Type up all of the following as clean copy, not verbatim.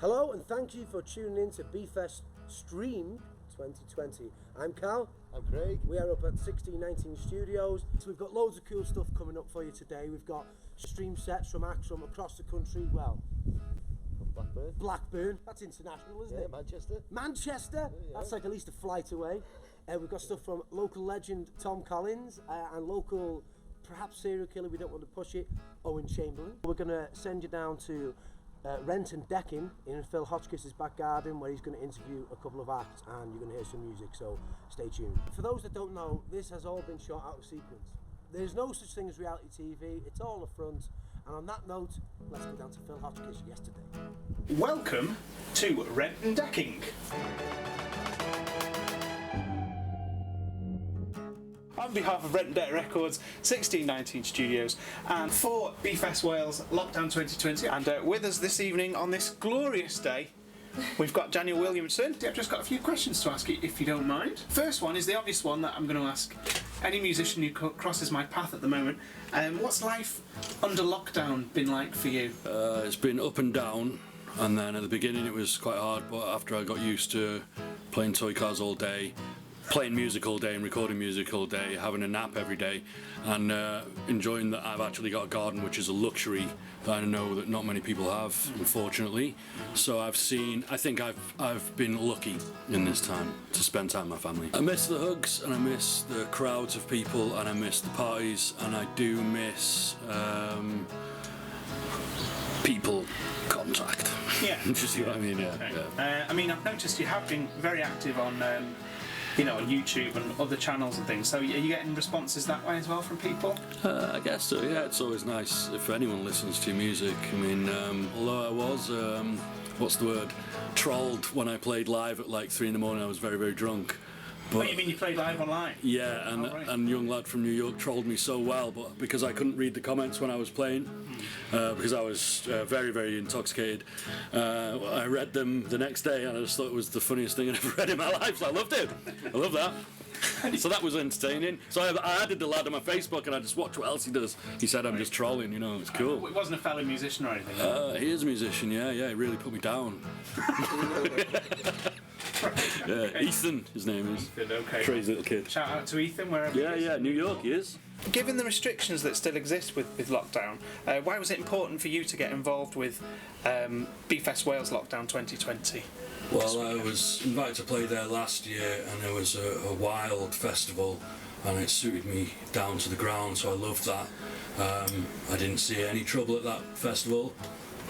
Hello and thank you for tuning in to BFest Stream 2020. I'm Cal. I'm Craig. We are up at 1619 Studios. So we've got loads of cool stuff coming up for you today. We've got stream sets from acts from across the country. Well, Blackburn. That's international, isn't it? Manchester. Manchester? Yeah. That's like at least a flight away. We've got stuff from local legend Tom Collins and local, perhaps serial killer, we don't want to push it, Owen Chamberlain. We're going to send you down to Renton Decking in Phil Hotchkiss's back garden, where he's going to interview a couple of acts and you're going to hear some music, so stay tuned. For those that don't know, this has all been shot out of sequence. There's no such thing as reality TV, it's all a front. And on that note, let's go down to Phil Hotchkiss yesterday. Welcome to Renton Decking. On behalf of Renton Deck Records, 1619 Studios, and for BFest Wales Lockdown 2020, and with us this evening on this glorious day, we've got Daniel Williamson. I've just got a few questions to ask you, if you don't mind. First one is the obvious one that I'm going to ask any musician who crosses my path at the moment. What's life under lockdown been like for you? It's been up and down, and then at the beginning it was quite hard, but after I got used to playing toy cars all day, playing music all day and recording music all day, having a nap every day, and enjoying that I've actually got a garden, which is a luxury that I know that not many people have, unfortunately. So I think I've been lucky in this time to spend time with my family. I miss the hugs, and I miss the crowds of people, and I miss the parties, and I do miss people contact. Yeah. You see what I mean? Yeah. Okay. Yeah. I mean, I've noticed you have been very active on on YouTube and other channels and things, so are you getting responses that way as well from people? I guess so, yeah. It's always nice if anyone listens to your music. I mean, although I was, trolled when I played live at like 3 in the morning, I was very, very drunk. But, Oh, you mean you played live online? Yeah, and and young lad from New York trolled me so well, but because I couldn't read the comments when I was playing, because I was very, very intoxicated, I read them the next day, and I just thought it was the funniest thing I'd ever read in my life, so I loved it. I love that. So that was entertaining. So I added the lad on my Facebook, and I just watch what else he does. He said I'm just trolling, it's cool. It wasn't a fellow musician or anything? He is a musician, yeah, he really put me down. Yeah, Ethan, his name is. Okay. Crazy little kid. Shout out to Ethan wherever he is. Yeah, New York he is. Given the restrictions that still exist with lockdown, why was it important for you to get involved with BFest Wales Lockdown 2020? Well, I was invited to play there last year, and it was a wild festival, and it suited me down to the ground, so I loved that. I didn't see any trouble at that festival.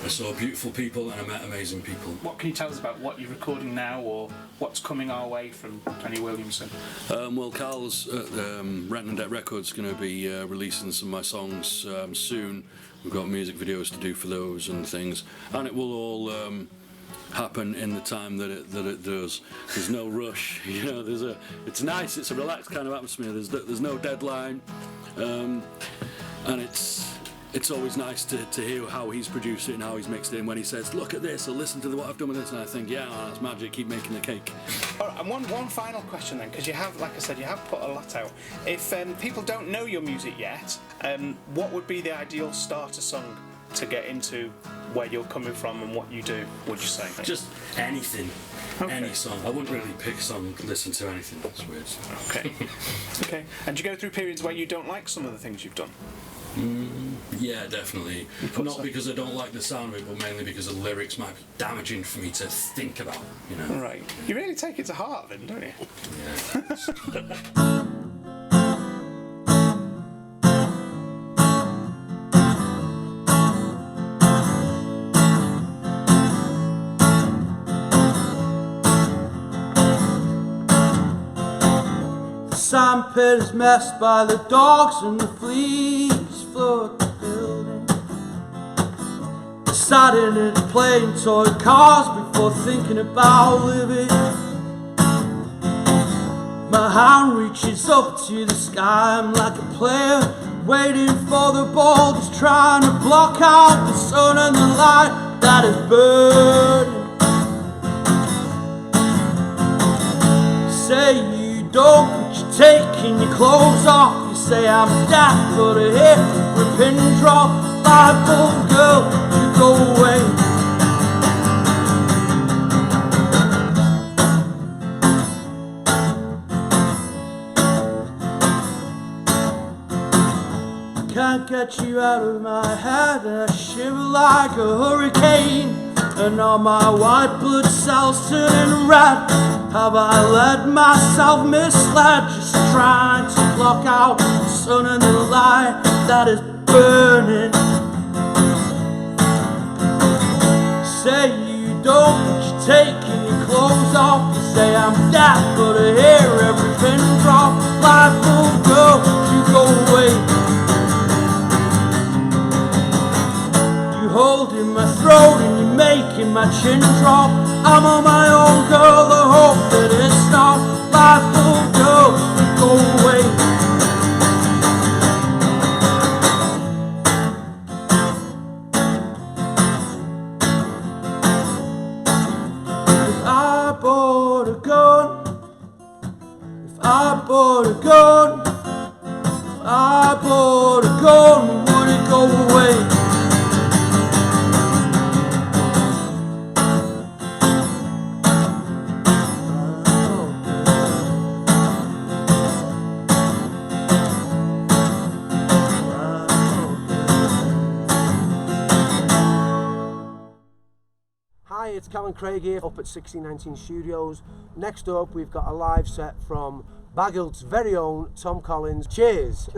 I saw beautiful people and I met amazing people. What can you tell us about what you're recording now, or what's coming our way from Daniel Williamson? Well, Carl's at Renton Deck Records going to be releasing some of my songs soon. We've got music videos to do for those and things, and it will all happen in the time that it does. There's no rush, it's nice. It's a relaxed kind of atmosphere. There's no deadline, and it's always nice to hear how he's produced it and how he's mixed it in. When he says, "Look at this," or "Listen to what I've done with this," and I think, "Yeah, that's magic. Keep making the cake." All right, and one final question then, because you have, like I said, you have put a lot out. If people don't know your music yet, what would be the ideal starter song to get into where you're coming from and what you do, would you say? Just anything. Okay. Any song. I wouldn't really pick a song to listen to anything. That's weird. Okay. Okay. And do you go through periods where you don't like some of the things you've done? Yeah, definitely. Not because I don't like the sound of it, but mainly because the lyrics might be damaging for me to think about, Right. You really take it to heart then, don't you? Yeah. Sandpit is messed by the dogs and the fleas flood the building. Deciding to play toy cars before thinking about living. My hand reaches up to the sky, I'm like a player waiting for the ball, just trying to block out the sun and the light that is burning. Say you don't, but you're taking your clothes off. You say I'm deaf, but I hit rip and drop. Bible girl, you go away. get you out of my head. I shiver like a hurricane, and all my white blood cells turning red. Have I let myself misled, just trying to block out the sun and the light that is burning? Say you don't, but you're taking your clothes off. You say I'm deaf, but I hear every pin drop. Life will go, you go away. You holding my throat and you're making my chin drop. I'm on my own, girl, I hope that it's not. Life will go, you go away. I bought a gun, if I bought a gun, if I bought a gun, would it go away? Hi, it's Callum Craig here, up at 1619 Studios. Next up, we've got a live set from Bagult's very own Tom Collins. Cheers!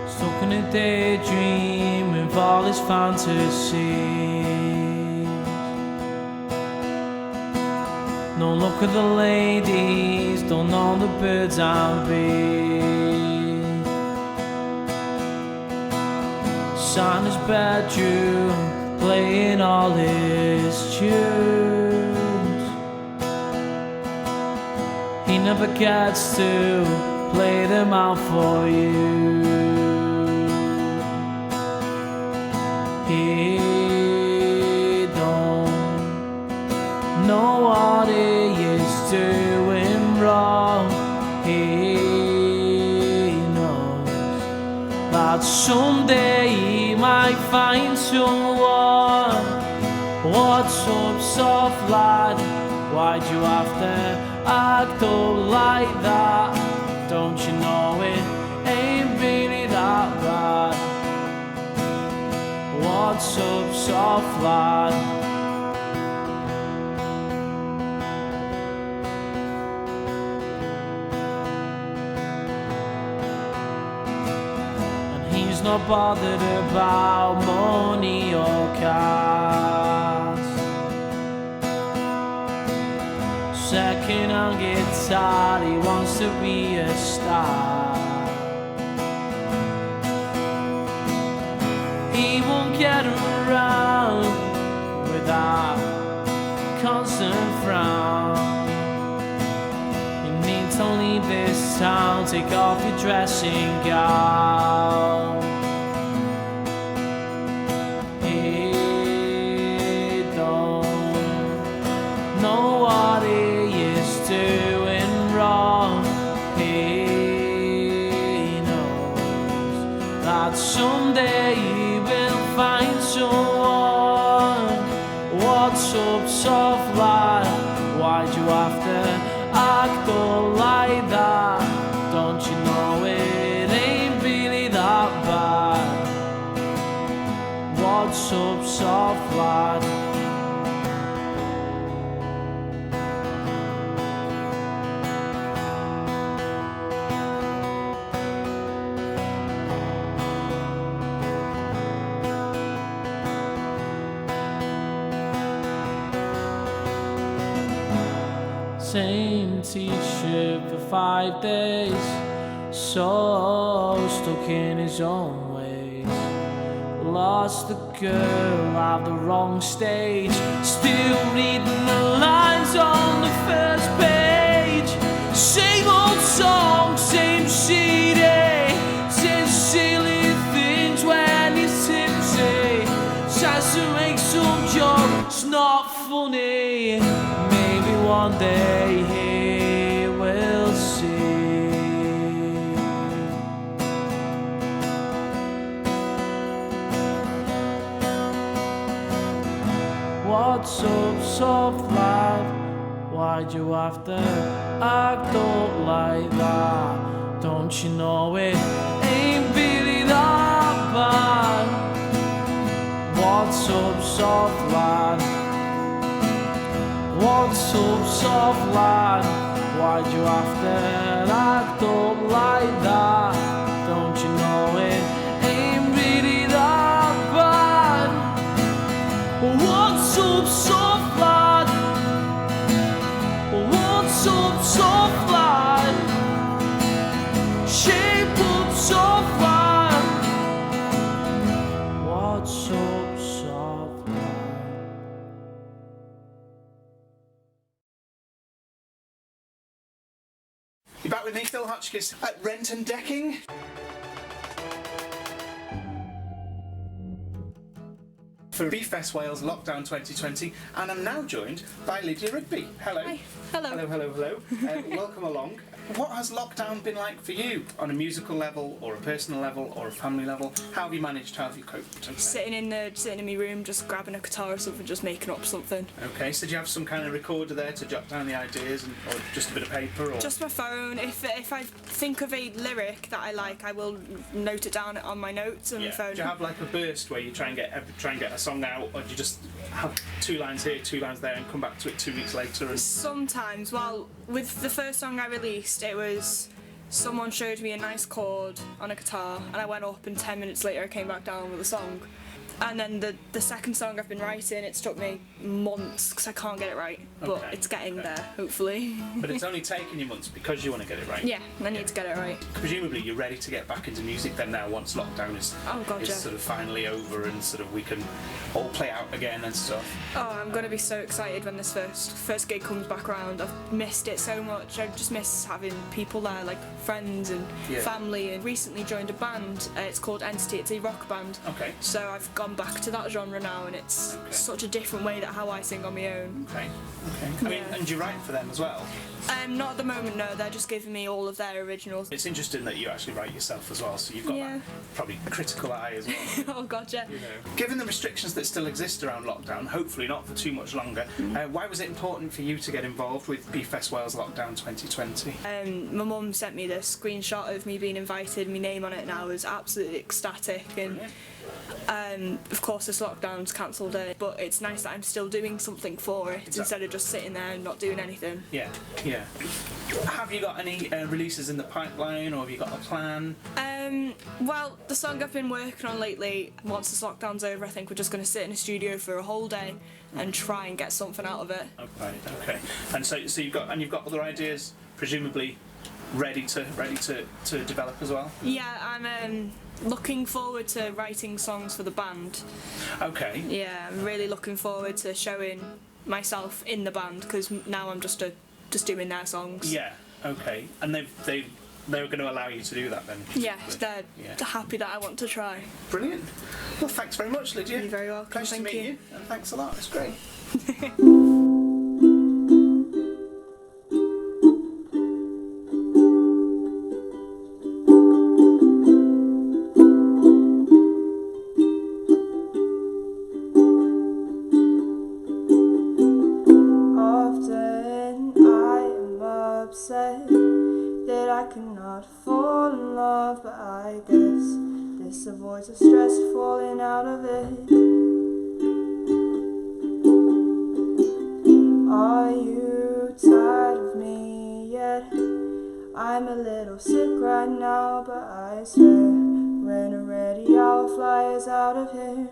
Stuck in a daydream with all his fantasies. Don't look at the ladies, don't know the birds and bees. Sat in his bedroom, playing all his tunes. He never gets to play them out for you. He don't know what he is doing wrong. He knows that someday he might find someone. What's up, soft lad? Why'd you have to act up like that? Don't you know it ain't really that bad? What's up, soft lad? And he's not bothered about money or cars. Second-hand guitar, he wants to be a star. He won't get around without constant frown. You need to leave this town, take off your dressing gown. He don't know what he is doing wrong. He knows that someday he will find someone. What's up, soft lad? Why'd you have to act up like that? Don't you know it ain't really that bad? What's up, soft lad? Same t-shirt for 5 days, so stuck in his own ways. Lost the girl at the wrong stage, still reading the lines on the first page. Same old song, same CD, same silly things when he's tipsy. Tries to make some joke, it's not funny. Maybe one day he will see. What's up, soft lad? Why'd you have to act up like that? Don't you know it ain't really that bad? What's up, soft lad? What's up, soft lad? Why'd you have to act up like that? Don't you know it ain't really that bad? What's up, soft lad? What's up, soft lad? Shape up, soft lad. What's up, soft lad? You're back with me, Phil Hotchkiss, at Rent and Decking. For BFest Wales Lockdown 2020, and I'm now joined by Lydia Rigby. Hello. Hi. Hello. Hello. Welcome along. What has lockdown been like for you on a musical level, or a personal level, or a family level? How have you managed? How have you coped? Sitting in my room, just grabbing a guitar or something, just making up something. Okay, so do you have some kind of recorder there to jot down the ideas, or just a bit of paper? Or? Just my phone. If I think of a lyric that I like, I will note it down on my notes on my phone. Do you have like a burst where you try and get a song out, or do you just have 2 lines here, 2 lines there, and come back to it 2 weeks later? And... Sometimes. Well, with the first song I released, it was someone showed me a nice chord on a guitar, and I went up, and 10 minutes later I came back down with a song. And then the second song I've been writing, it's took me months because I can't get it right, but it's getting there, hopefully. But it's only taken you months because you want to get it right. Yeah, I need to get it right. Presumably you're ready to get back into music then now, once lockdown is sort of finally over, and sort of we can all play out again and stuff. Oh, I'm going to be so excited when this first gig comes back around. I've missed it so much. I just miss having people there, like friends and family, and recently joined a band. It's called Entity. It's a rock band. Okay. So I've gone back to that genre now, and it's such a different way that how I sing on my own. Okay. I mean, and do you write for them as well? Not at the moment, no. They're just giving me all of their originals. It's interesting that you actually write yourself as well, so you've got that probably critical eye as well. Oh god, yeah. You know. Given the restrictions that still exist around lockdown, hopefully not for too much longer, why was it important for you to get involved with BFest Wales Lockdown 2020? My mum sent me this screenshot of me being invited, my name on it, and I was absolutely ecstatic. And of course this lockdown's cancelled it, but it's nice that I'm still doing something for it instead of just sitting there and not doing anything. Yeah. Have you got any releases in the pipeline, or have you got a plan? Well, the song I've been working on lately, once this lockdown's over, I think we're just going to sit in a studio for a whole day and try and get something out of it. Okay. And so you've got other ideas, presumably ready to develop as well? Yeah, I'm looking forward to writing songs for the band. Okay. Yeah, I'm really looking forward to showing myself in the band, because now I'm just doing their songs. Yeah. Okay. And they were going to allow you to do that then? Yes, they're happy that I want to try. Brilliant. Well, thanks very much, Lydia. You're very welcome. Pleasure to meet you. And thanks a lot. It's great. That I cannot fall in love, but I guess this avoids the stress of falling out of it. Are you tired of me yet? I'm a little sick right now, but I swear when I'm ready I'll fly us out of here.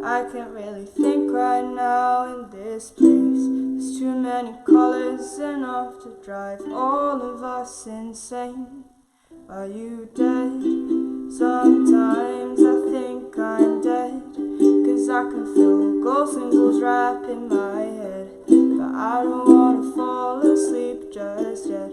I can't really think right now in this place. It's Too many colors, enough to drive all of us insane. Are you dead? Sometimes I think I'm dead, 'cause I can feel ghosts and ghouls wrapping my head. But I don't wanna fall asleep just yet.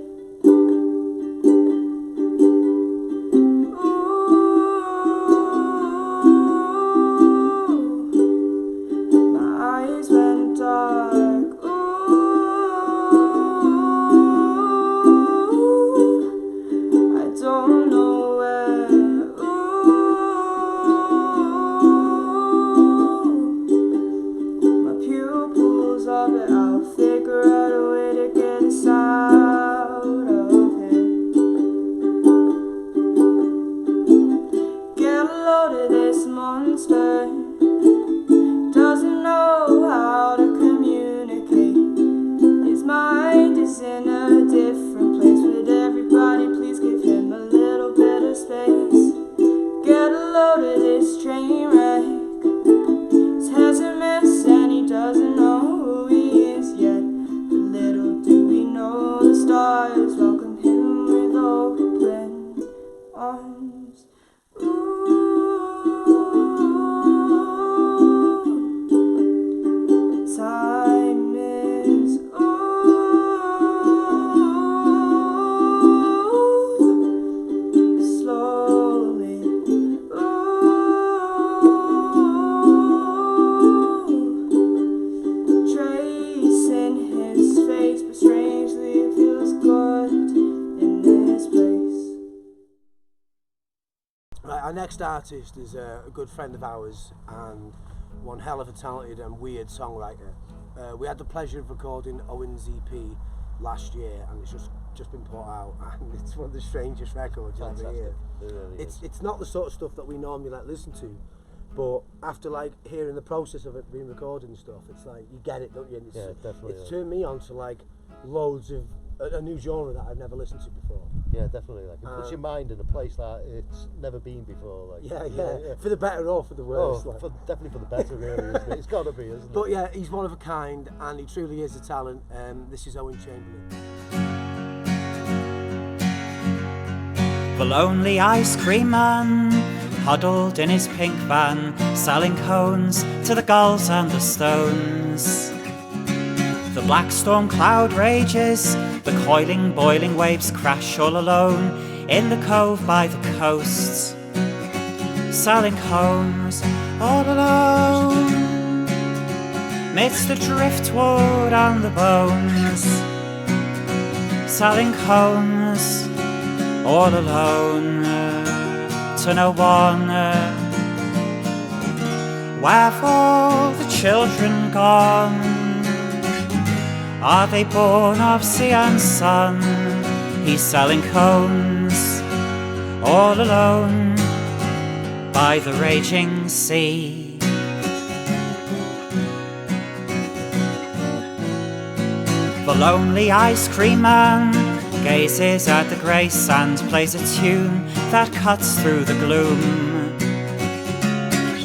Our next artist is a good friend of ours and one hell of a talented and weird songwriter. We had the pleasure of recording Owen's EP last year, and it's just been put out, and it's one of the strangest records you'll ever hear. It's not the sort of stuff that we normally listen to, but after hearing the process of it being recorded and stuff, it's you get it, don't you? And it's, definitely. It's turned me on to loads of a new genre that I've never listened to before. Yeah, definitely. It puts your mind in a place that it's never been before. Yeah. For the better or for the worse. Definitely for the better, really, isn't it? It's got to be, isn't it? But yeah, he's one of a kind, and he truly is a talent. This is Owen Chamberlain. The lonely ice cream man, huddled in his pink van, selling cones to the gulls and the stones. The black storm cloud rages, the coiling, boiling waves crash all alone in the cove by the coast. Selling cones all alone, midst the driftwood and the bones. Selling cones all alone, to no one. Where've all the children gone? Are they born of sea and sun? He's selling cones all alone by the raging sea. The lonely ice cream man gazes at the grey sand, plays a tune that cuts through the gloom.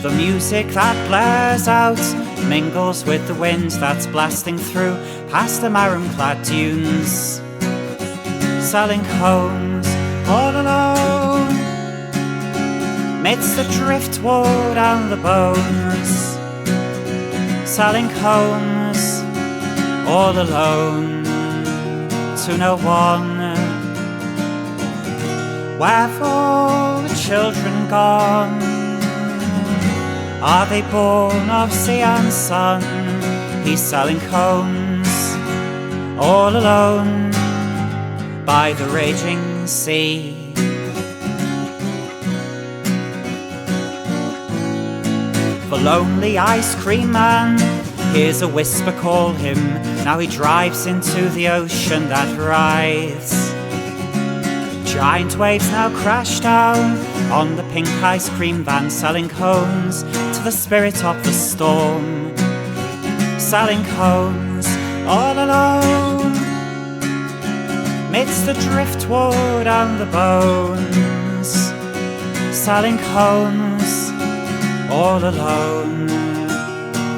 The music that blares out mingles with the wind that's blasting through past the marron-clad dunes. Selling cones all alone, midst the driftwood and the bones. Selling cones all alone, to no one. Where've all the children gone? Are they born of sea and sun? He's selling cones all alone by the raging sea. The lonely ice cream man hears a whisper call him. Now he drives into the ocean that writhes. Giant waves now crash down on the pink ice cream van, selling cones to the spirit of the storm. Selling cones all alone, midst the driftwood and the bones. Selling cones all alone,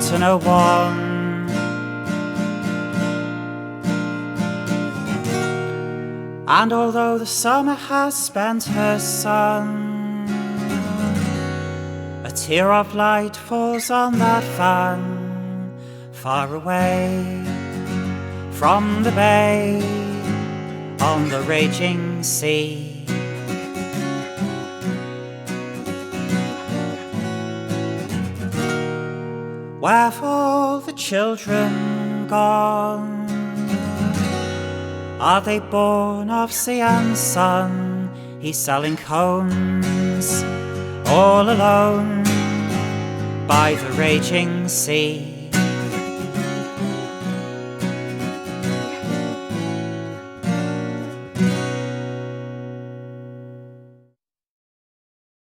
to no one. And although the summer has spent her sun, a tear of light falls on that fan, far away from the bay, on the raging sea. Where have all the children gone? Are they born of sea and sun? He's selling cones all alone by the raging sea.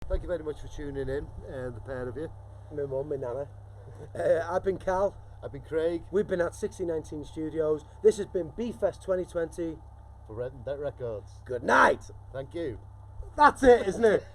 Thank you very much for tuning in, the pair of you. My mum, my nana. I've been Cal. I've been Craig We've been at 1619 Studios. This has been B-Fest 2020. for Red and Debt Records. Good night. Thank you. That's it, isn't it?